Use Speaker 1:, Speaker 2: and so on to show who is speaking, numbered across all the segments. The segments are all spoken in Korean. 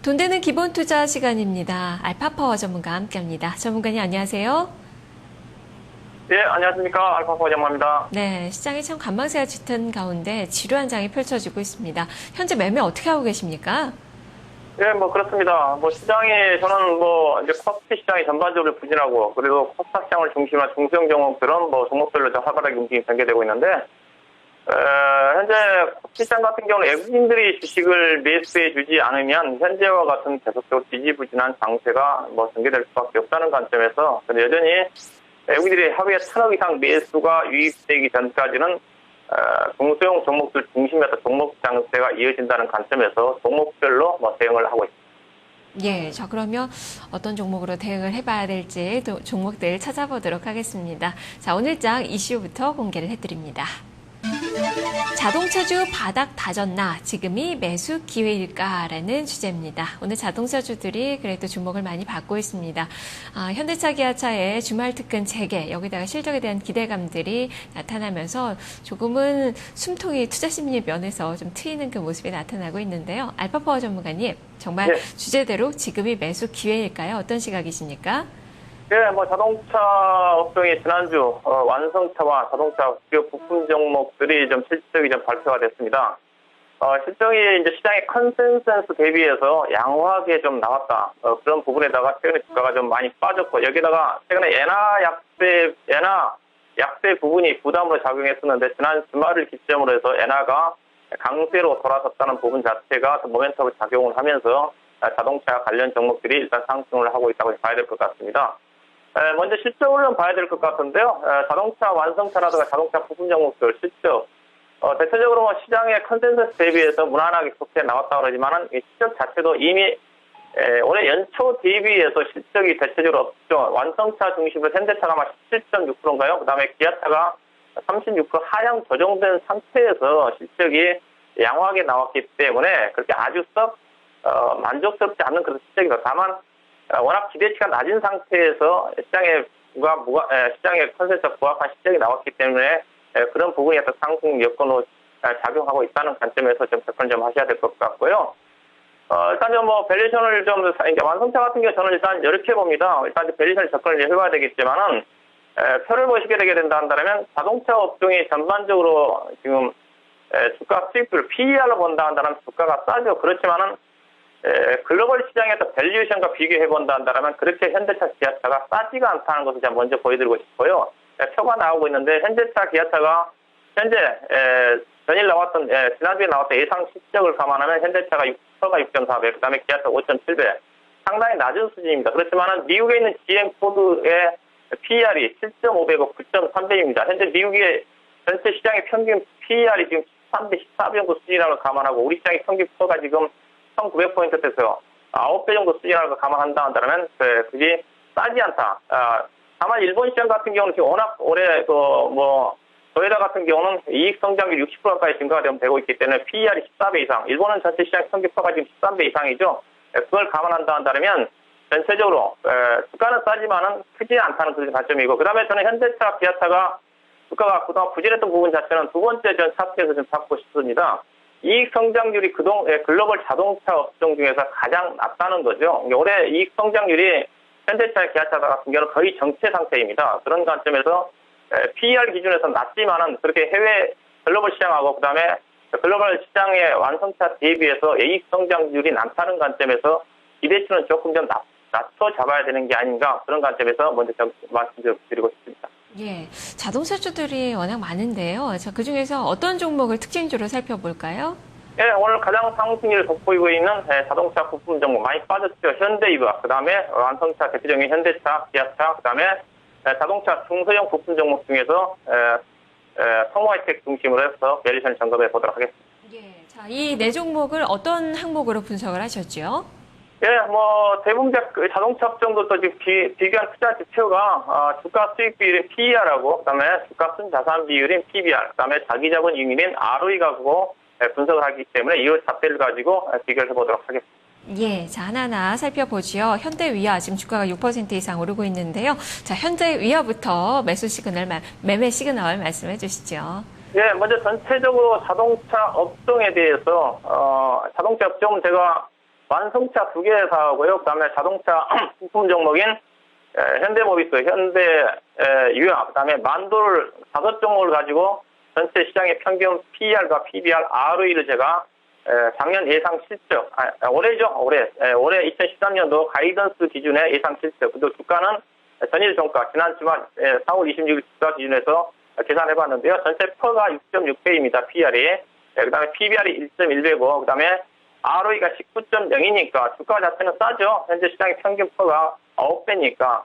Speaker 1: 돈 되는 기본 투자 시간입니다. 알파파워 전문가와 함께합니다. 전문가님 안녕하세요.
Speaker 2: 네, 안녕하십니까. 알파파워 전문가입니다.
Speaker 1: 네, 시장이 참 관망세가 짙은 가운데 지루한 장이 펼쳐지고 있습니다. 현재 매매 어떻게 하고 계십니까?
Speaker 2: 네, 그렇습니다. 시장이, 저는 이제 코스피 시장이 전반적으로 부진하고, 그리고 코스닥 시장을 중심으로 중소형 종목들은 종목별로 좀 활발하게 움직임이 전개되고 있는데, 현재 코스피 시장 같은 경우는 외국인들이 주식을 매수해주지 않으면 현재와 같은 계속적으로 지지부진한 장세가 전개될 수밖에 없다는 관점에서, 여전히 외국인들이 하루에 1,000억 이상 매수가 유입되기 전까지는 중소형 종목들 중심에서 종목 장세가 이어진다는 관점에서 종목별로 대응을 하고 있습니다.
Speaker 1: 예, 자 그러면 어떤 종목으로 대응을 해봐야 될지 또 종목들 찾아보도록 하겠습니다. 자, 오늘장 이슈부터 공개를 해드립니다. 자동차주 바닥 다졌나 지금이 매수 기회일까라는 주제입니다. 오늘 자동차주들이 그래도 주목을 많이 받고 있습니다. 현대차, 기아차의 주말 특근 재개, 여기다가 실적에 대한 기대감들이 나타나면서 조금은 숨통이 투자 심리 면에서 좀 트이는 그 모습이 나타나고 있는데요. 알파파워 전문가님, 정말
Speaker 2: 네.
Speaker 1: 주제대로 지금이 매수 기회일까요? 어떤 시각이십니까?
Speaker 2: 네, 자동차 업종이 지난주 완성차와 자동차 주요 부품 종목들이 좀 실적이 좀 발표가 됐습니다. 실적이 이제 시장의 컨센서스 대비해서 양호하게 좀 나왔다. 그런 부분에다가 최근에 주가가 좀 많이 빠졌고, 여기다가 최근에 엔화 약세 부분이 부담으로 작용했었는데, 지난 주말을 기점으로 해서 엔화가 강세로 돌아섰다는 부분 자체가 모멘텀을 작용을 하면서 자동차 관련 종목들이 일단 상승을 하고 있다고 봐야 될 것 같습니다. 먼저 실적으로 좀 봐야 될 것 같은데요. 자동차 완성차라든가 자동차 부품 종목들 실적, 대체적으로 시장의 컨센서스 대비해서 무난하게 좋게 나왔다 그러지만은 이 실적 자체도 이미 올해 연초 대비해서 실적이 대체적으로 없죠. 완성차 중심으로 현대차가 17.6%인가요? 그 다음에 기아차가 36% 하향 조정된 상태에서 실적이 양호하게 나왔기 때문에 그렇게 아주 썩 만족스럽지 않는 그런 실적이다. 다만 워낙 기대치가 낮은 상태에서 시장의 컨센서스에 부합한 실적이 나왔기 때문에 그런 부분이 어떤 상승 여건으로 작용하고 있다는 관점에서 좀 접근 좀 하셔야 될 것 같고요. 일단 밸류에이션을 완성차 같은 경우 저는 일단 이렇게 봅니다. 일단 밸류에이션 접근을 해봐야 되겠지만은, 표를 보시게 되게 된다 한다면 자동차 업종이 전반적으로 지금 주가 수익률 PER로 본다 한다면 주가가 싸죠. 그렇지만은 글로벌 시장에서 밸류에이션과 비교해본다 한다면 그렇게 현대차, 기아차가 싸지가 않다는 것을 제가 먼저 보여드리고 싶고요. 표가 나오고 있는데 현대차, 기아차가 현재 지난주에 나왔던 예상 실적을 감안하면 현대차가 6%가 6.4배, 그 다음에 기아차 5.7배, 상당히 낮은 수준입니다. 그렇지만은 미국에 있는 GM 포드의 PER이 7.5배고 9.3배입니다. 현재 미국의 전체 시장의 평균 PER이 지금 13배, 14배 정도 수준이라는 걸 감안하고 우리 시장의 평균 표가 지금 1,900포인트대에서 9배 정도 수준이라는 걸 감안한다 한다면 그게 싸지 않다. 다만 일본 시장 같은 경우는 지금 워낙 올해 도요타 같은 경우는 이익 성장률 60%까지 증가가 되고 있기 때문에 PER이 14배 이상, 일본은 전체 시장 평균표가 지금 13배 이상이죠. 그걸 감안한다 한다면 전체적으로 주가는 싸지만은 크지 않다는 그런 관점이고, 그 다음에 저는 현대차, 기아차가 주가가 그동안 부진했던 부분 자체는 두 번째 전 차트에서 좀 잡고 싶습니다. 이익 성장률이 글로벌 자동차 업종 중에서 가장 낮다는 거죠. 올해 이익 성장률이 현대차, 기아차 같은 경우는 거의 정체 상태입니다. 그런 관점에서 PER 기준에서 낮지만은 그렇게 해외 글로벌 시장하고 그다음에 글로벌 시장의 완성차 대비해서 이익 성장률이 낮다는 관점에서 기대치는 조금 좀 낮춰 잡아야 되는 게 아닌가, 그런 관점에서 먼저 말씀드리고 싶습니다.
Speaker 1: 예, 자동차주들이 워낙 많은데요. 자, 그중에서 어떤 종목을 특징주로 살펴볼까요?
Speaker 2: 예, 오늘 가장 상승률을 돋보이고 있는 자동차 부품 종목 많이 빠졌죠. 현대이와 그다음에 완성차 대표적인 현대차, 기아차, 그다음에 자동차 중소형 부품 종목 중에서 성우하이텍 중심으로 해서 밸류에이션 점검해 보도록 하겠습니다.
Speaker 1: 예, 자, 이 네 종목을 어떤 항목으로 분석을 하셨죠?
Speaker 2: 예, 대부분적 자동차 업종도 지금 비교한 투자 지표가 주가 수익 비율인 PER하고 그다음에 주가 순자산 비율인 PBR, 그다음에 자기자본 이익률인 ROE 가지고 분석을 하기 때문에 이 자료를 가지고 비교를 해보도록 하겠습니다.
Speaker 1: 예, 자, 하나하나 살펴보지요. 현대위아 지금 주가가 6% 이상 오르고 있는데요. 자, 현대위아부터 매매 시그널 말씀해 주시죠.
Speaker 2: 예, 먼저 전체적으로 자동차 업종에 대해서 자동차 업종은 제가 완성차 2개 사고요. 그다음에 자동차 부품 종목인 현대모비스, 현대유아, 그다음에 만돌 5종목을 가지고 전체 시장의 평균 PER과 PBR, ROE를 제가 작년 예상 실적, 올해죠, 올해 2013년도 가이던스 기준의 예상 실적, 그리고 주가는 전일 종가, 지난 주말 4월 26일 주가 기준에서 계산해봤는데요. 전체 퍼가 6.6배입니다, PER이. 그 다음에 PBR이 1.1배고, 그 다음에 ROE가 19.0이니까 주가 자체는 싸죠. 현재 시장의 평균 퍼가 9배니까.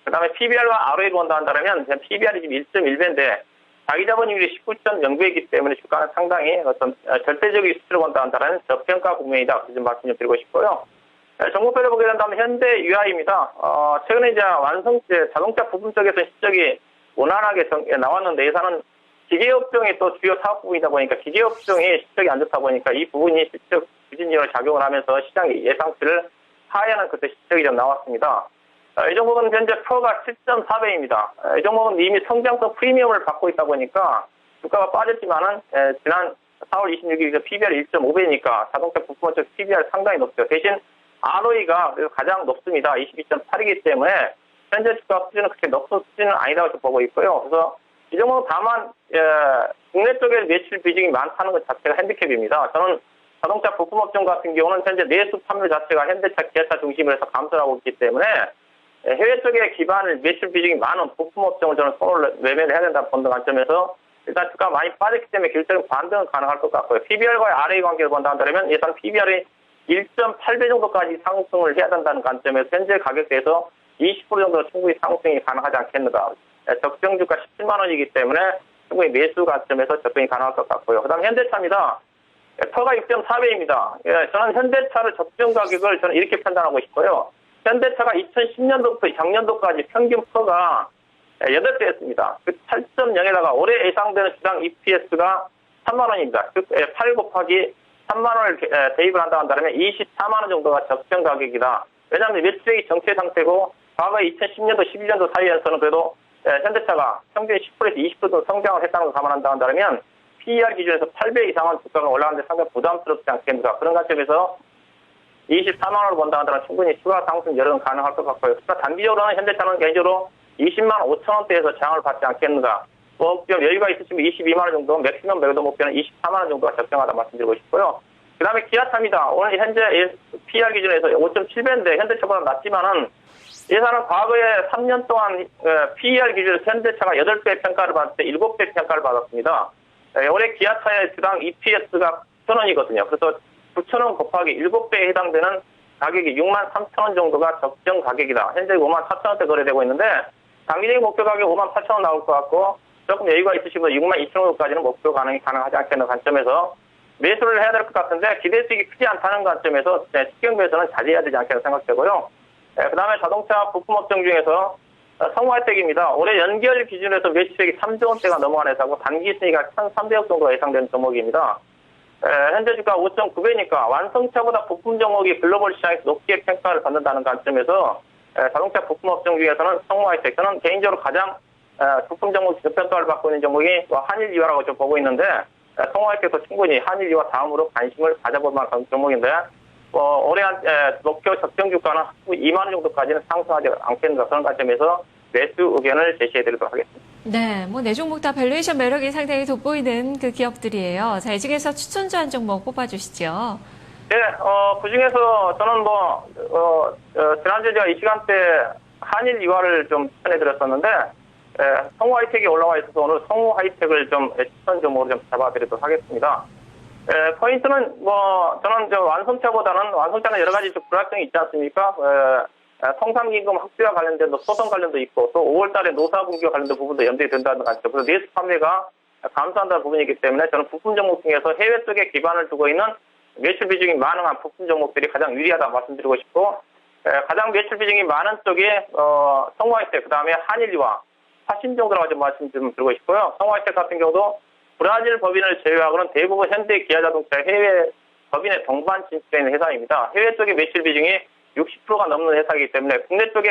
Speaker 2: 그 다음에 PBR과 ROE를 본다 한다면 PBR이 지금 1.1배인데 자기 자본율이 19.0배이기 때문에 주가는 상당히 어떤 절대적인 수치를 본다 한다면 저평가 국면이다. 그 좀 말씀 좀 드리고 싶고요. 종목별로 보게 된다면 현대유아입니다. 최근에 이제 자동차 부품 쪽에서 실적이 원활하게 나왔는데 예산은 기계업종이 또 주요 사업 부분이다 보니까 기계업종이 실적이 안 좋다 보니까 이 부분이 실적 부진율을 작용을 하면서 시장의 예상치를 하회하는 그때 실적이 좀 나왔습니다. 이 종목은 현재 퍼가 7.4배입니다. 이 종목은 이미 성장성 프리미엄을 받고 있다 보니까 주가가 빠졌지만은 지난 4월 26일 PBR 1.5배니까 자동차 부품 쪽 PBR 상당히 높죠. 대신 ROE가 가장 높습니다. 22.8이기 때문에 현재 주가 수준은 그렇게 높은 수준은 아니라고 보고 있고요. 그래서 이 종목은 다만 국내 쪽에 매출 비중이 많다는 것 자체가 핸디캡입니다. 저는 자동차 부품업종 같은 경우는 현재 내수 판매 자체가 현대차, 기아차 중심으로 해서 감소를 하고 있기 때문에 해외 쪽에 기반을 매출 비중이 많은 부품업종을 저는 손을 매매를 해야 된다는 본다 관점에서 일단 주가가 많이 빠졌기 때문에 결정적인 반등은 가능할 것 같고요. PBR과의 RA 관계를 본다 한다면 예상 PBR이 1.8배 정도까지 상승을 해야 된다는 관점에서 현재 가격대에서 20% 정도 충분히 상승이 가능하지 않겠는가. 적정 주가 17만 원이기 때문에 충분히 매수 관점에서 접근이 가능할 것 같고요. 그 다음 현대차입니다. 퍼가 6.4배입니다. 저는 현대차를 적정 가격을 저는 이렇게 판단하고 싶고요. 현대차가 2010년도부터 작년도까지 평균 퍼가 8배였습니다. 그 8.0에다가 올해 예상되는 주당 EPS가 3만 원입니다. 즉 8 곱하기 3만 원을 대입을 한다 한다면 24만 원 정도가 적정 가격이다. 왜냐하면 매출액이 정체 상태고 과거 2010년도, 11년도 사이에서는 그래도 현대차가 평균 10%에서 20% 정도 성장을 했다는 걸 감안한다 한다면 PER 기준에서 8배 이상은 주가가 올라가는데 상당히 부담스럽지 않겠는가. 그런 관점에서 24만 원을 본다 하더라도 충분히 추가 상승 여력은 가능할 것 같고요. 단기적으로는 현대차는 개인적으로 20만 5천 원대에서 장을 받지 않겠는가. 뭐 좀 여유가 있으시면 22만 원 정도, 맥시멈 매도 목표는 24만 원 정도가 적정하다 말씀드리고 싶고요. 그 다음에 기아차입니다. 오늘 현재 PER 기준에서 5.7배인데 현대차보다 낮지만은 예산은 과거에 3년 동안 PER 기준에서 현대차가 8배 평가를 받을 때 7배 평가를 받았습니다. 올해 기아차의 주당 EPS가 9,000원이거든요. 그래서 9,000원 곱하기 7배에 해당되는 가격이 6만 3천 원 정도가 적정 가격이다. 현재 5만 4천 원대 거래되고 있는데 장기적인 목표 가격 5만 8천 원 나올 것 같고 조금 여유가 있으시면 6만 2천 원까지는 목표 가능하지 않겠는 관점에서 매수를 해야 될 것 같은데 기대 수익이 크지 않다는 관점에서 직경 매수는 자제해야 되지 않겠나 생각되고요. 그 다음에 자동차 부품업종 중에서 성화혜택입니다. 올해 연결 기준에서 매출액이 3조 원대가 넘어간 회사고 단기 수익이 1,300억 정도가 예상되는 종목입니다. 현재 주가 5.9배니까 완성차보다 부품 종목이 글로벌 시장에서 높게 평가를 받는다는 관점에서 자동차 부품업종 중에서는 성화혜택, 저는 개인적으로 가장 부품 종목 저평가를 받고 있는 종목이 한일유화라고 좀 보고 있는데 성화혜택도 충분히 한일유화 다음으로 관심을 가져볼 만한 종목인데 올해 목표 적정 주가는 2만 원 정도까지는 상승하지 않겠는가 그런 관점에서 매수 의견을 제시해드리도록 하겠습니다.
Speaker 1: 네, 네 종목 다 밸류에이션 매력이 상당히 돋보이는 그 기업들이에요. 자, 이 중에서 추천주 한 종목 뽑아주시죠.
Speaker 2: 네, 그 중에서 저는 지난주에 제가 이 시간대 한일유화를 좀 추천해드렸었는데, 성우하이텍이 올라와 있어서 오늘 성우하이텍을 좀 추천 종목으로 좀 잡아드리도록 하겠습니다. 포인트는 저는 완성차는 여러 가지 좀 불확정이 있지 않습니까? 통상기금 확대와 관련된 소송 관련도 있고, 또 5월 달에 노사분기와 관련된 부분도 염두에 든다는 관점. 그래서 내수 판매가 감소한다는 부분이기 때문에 저는 부품 종목 중에서 해외 쪽에 기반을 두고 있는 매출 비중이 많은 부품 종목들이 가장 유리하다 말씀드리고 싶고, 가장 매출 비중이 많은 쪽에, 성화이텍, 그 다음에 한일유화, 화신 정도라고 좀 말씀 좀 드리고 싶고요. 성화이텍 같은 경우도 브라질 법인을 제외하고는 대부분 현대 기아자동차 해외 법인의 동반 진출해 있는 회사입니다. 해외 쪽의 매출 비중이 60%가 넘는 회사이기 때문에 국내 쪽에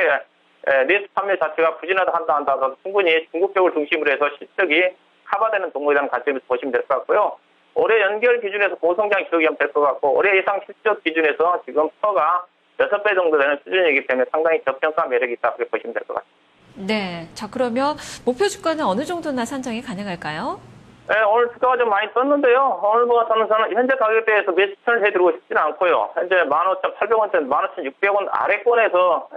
Speaker 2: 내수 판매 자체가 부진하다 한다 하더라도 충분히 중국 쪽을 중심으로 해서 실적이 커버되는 종목이라는 관점에서 보시면 될 것 같고요. 올해 연결 기준에서 고성장 기록이면 될 것 같고 올해 예상 실적 기준에서 지금 퍼가 6배 정도 되는 수준이기 때문에 상당히 저평가 매력이 있다 그렇게 보시면 될 것 같습니다.
Speaker 1: 네. 자, 그러면 목표 주가는 어느 정도나 산정이 가능할까요?
Speaker 2: 네, 오늘 주가가 좀 많이 떴는데요. 오늘 같은 저는 현재 가격에 대해서 매수를 해드리고 싶지는 않고요. 현재 15,800원대, 15,600원 아래권에서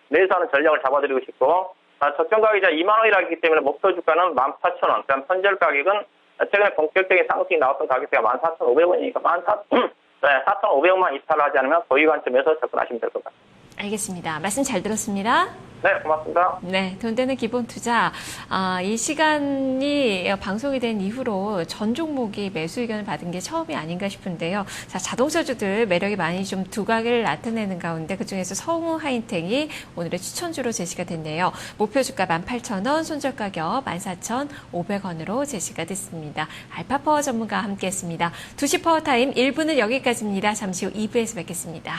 Speaker 2: 매수하는 전략을 잡아드리고 싶고, 적정 가격이 2만 원이라기 때문에 목표 주가는 18,000원. 그다음 선절 가격은 최근에 본격적인 상승이 나왔던 가격대가 14,500원이니까 4,500원만 이탈을 하지 않으면 고위 관점에서 접근하시면 될 것 같습니다.
Speaker 1: 알겠습니다. 말씀 잘 들었습니다.
Speaker 2: 네, 고맙습니다.
Speaker 1: 네, 돈 되는 기본 투자. 이 시간이 방송이 된 이후로 전 종목이 매수 의견을 받은 게 처음이 아닌가 싶은데요. 자, 자동차주들 매력이 많이 좀 두각을 나타내는 가운데 그중에서 성우 하인텍이 오늘의 추천주로 제시가 됐네요. 목표 주가 18,000원, 손절 가격 14,500원으로 제시가 됐습니다. 알파파워 전문가와 함께했습니다. 2시 파워타임 1부는 여기까지입니다. 잠시 후 2부에서 뵙겠습니다.